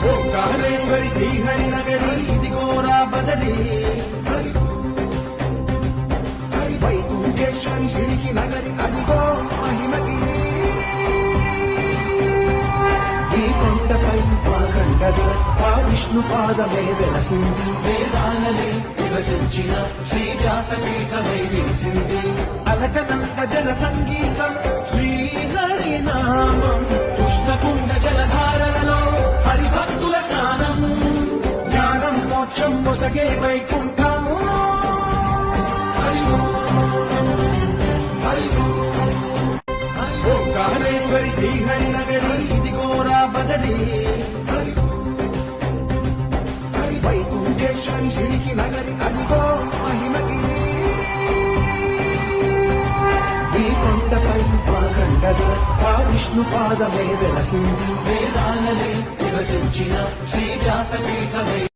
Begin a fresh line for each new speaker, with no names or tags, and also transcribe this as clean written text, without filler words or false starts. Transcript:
ఓంకారేశ్వరి శ్రీహరి నగరి ఇదిగోరా బదరి వైకుంఠేశ్వరి సిరికి నగరి అదిగో మహిమగిరి ఈ కొండపై పాకండగా ఆ విష్ణు పాదమే వెలసింది
వేదాలనే విభజించిన శ్రీ వ్యాసపీఠమై విలిసింది
అలకనంత జల సంగీతం శ్రీహరి నామం
కృష్ణకుండ జలధారలలో హరిభక్తుల స్నానం
జ్ఞానం మోక్షం మొసగే వైకుంఠము
హరి హరి
ఓంకారేశ్వరి శ్రీహరి నగరి ఇదిగోరా బదరి వైకుంఠేశ్వరి సిరికి నగరి అదిగో మహిమగిరి ఈ కొండపై పాకండగా ఆ విష్ణు పాదమే వెలసింది
వేదాలనే విభజించిన శ్రీ వ్యాసపీఠమై